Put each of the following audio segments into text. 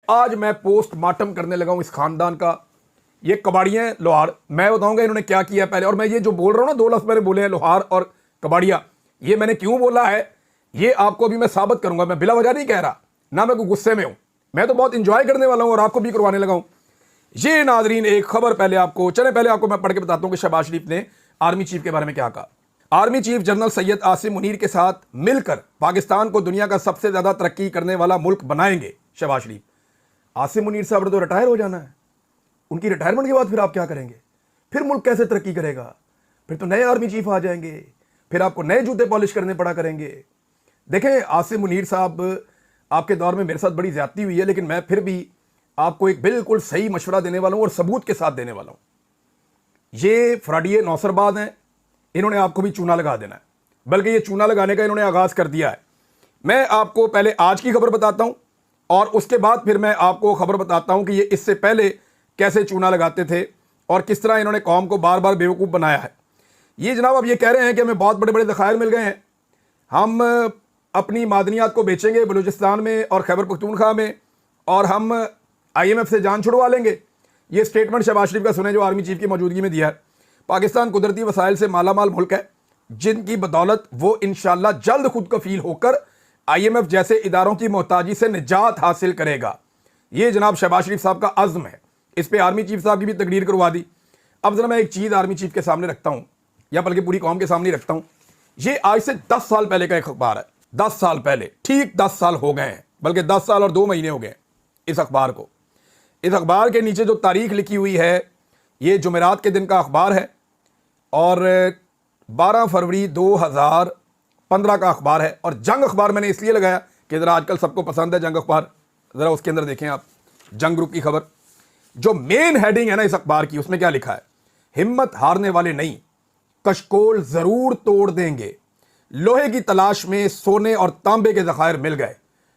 آج میں post mortem کرنے لگا ہوں اس خاندان کا. یہ کباڑیاں ہیں لوہار. میں بتاؤں گا انہوں نے کیا کیا پہلے. اور میں یہ جو بول رہا ہوں نا 2 لفظ میں نے بولے ہیں لوہار اور کباڑیا, یہ میں نے کیوں بولا ہے یہ آپ کو بھی میں ثابت کروں گا. میں بلا وجہ نہیں کہہ رہا, نہ میں کوئی غصے میں ہوں, میں تو بہت انجوائے کرنے والا ہوں اور آپ کو بھی کروانے لگا ہوں. یہ ناظرین ایک خبر پہلے آپ کو میں پڑھ کے بتاتا ہوں کہ شہباز شریف نے آرمی چیف کے بارے میں کیا کہا. Army chief general Syed Asim Munir کے ساتھ مل کر پاکستان کو دنیا کا سب سے زیادہ ترقی کرنے والا ملک بنائیں گے شہباز شریف. عاصم منیر صاحب نے تو ریٹائر ہو جانا ہے. ان کی ریٹائرمنٹ کے بعد پھر آپ کیا کریں گے؟ پھر ملک کیسے ترقی کرے گا؟ پھر تو نئے آرمی چیف آ جائیں گے, پھر آپ کو نئے جوتے پالش کرنے پڑا کریں گے. دیکھیں عاصم منیر صاحب, آپ کے دور میں میرے ساتھ بڑی زیادتی ہوئی ہے, لیکن میں پھر بھی آپ کو ایک بالکل صحیح مشورہ دینے والا ہوں اور ثبوت کے ساتھ دینے والا ہوں. یہ فراڈیے نوسر باز ہیں, انہوں نے آپ کو بھی چونا لگا دینا ہے, بلکہ یہ چونا لگانے کا انہوں نے آغاز کر دیا ہے. میں آپ کو پہلے آج کی خبر بتاتا ہوں اور اس کے بعد پھر میں آپ کو خبر بتاتا ہوں کہ یہ اس سے پہلے کیسے چونا لگاتے تھے اور کس طرح انہوں نے قوم کو بار بار بیوقوف بنایا ہے. یہ جناب اب یہ کہہ رہے ہیں کہ ہمیں بہت بڑے بڑے ذخائر مل گئے ہیں, ہم اپنی معدنیات کو بیچیں گے بلوچستان میں اور خیبر پختونخوا میں, اور ہم IMF سے جان چھڑوا لیں گے. یہ سٹیٹمنٹ شہباز شریف کا سنیں جو آرمی چیف کی موجودگی میں دیا ہے. پاکستان قدرتی وسائل سے مالا مال ملک ہے جن کی بدولت وہ انشاءاللہ جلد خود کفیل ہو کر IMF جیسے اداروں کی محتاجی سے نجات حاصل کرے گا. یہ جناب شہباز شریف صاحب کا عزم ہے. اس پہ آرمی چیف صاحب کی بھی تقریر کروا دی. اب ذرا میں ایک چیز آرمی چیف کے سامنے رکھتا ہوں, یا بلکہ پوری قوم کے سامنے رکھتا ہوں. یہ آج سے 10 سال پہلے کا ایک اخبار ہے. 10 سال پہلے, ٹھیک 10 سال ہو گئے ہیں, بلکہ 10 سال اور 2 مہینے ہو گئے اس اخبار کو. اس اخبار کے نیچے جو تاریخ لکھی ہوئی ہے یہ جمعرات کے دن کا اخبار ہے اور 12 فروری 2015 کا اخبار ہے. اور جنگ اخبار میں نے اس لیے لگایا کہ ذرا آج کل سب کو پسند ہے جنگ اخبار, ذرا اس کے اندر دیکھیں آپ جنگ گروپ کی خبر. جو مین ہیڈنگ ہے نا اس اخبار کی, اس میں کیا لکھا ہے؟ ہمت ہارنے والے نہیں, کشکول ضرور توڑ دیں گے. لوہے کی تلاش میں سونے اور تانبے کے ذخائر مل گئے.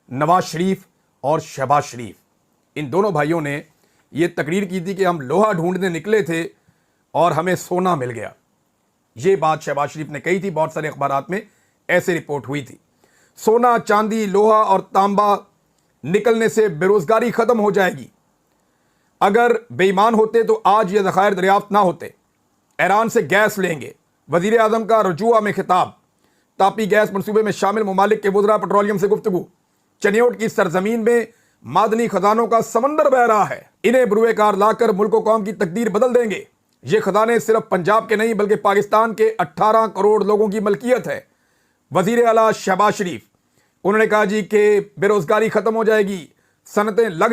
نواز شریف اور شہباز شریف, ان دونوں بھائیوں نے یہ تقریر کی تھی کہ ہم لوہا ڈھونڈنے نکلے تھے اور ہمیں سونا مل گیا. یہ بات شہباز شریف نے کہی تھی, بہت سارے اخبارات میں ایسے رپورٹ ہوئی تھی. سونا, چاندی, لوہا اور تانبا نکلنے سے بے روزگاری ختم ہو جائے گی. اگر بے ایمان ہوتے تو آج یہ ذخائر دریافت نہ ہوتے. ایران سے گیس لیں گے. وزیر اعظم کا رجوع میں خطاب. تاپی گیس منصوبے میں شامل ممالک کے وزراء پٹرولیم سے گفتگو. چنیوٹ کی سرزمین میں معدنی خزانوں کا سمندر بہہ رہا ہے, انہیں بروئے کار لا کر ملک و قوم کی تقدیر بدل دیں گے. یہ خزانے صرف پنجاب کے نہیں بلکہ پاکستان کے 18 کروڑ لوگوں کی ملکیت ہے. وزیر اعلیٰ شہباز شریف, انہوں نے کہا جی کہ بے روزگاری ختم ہو جائے گی, صنعتیں لگ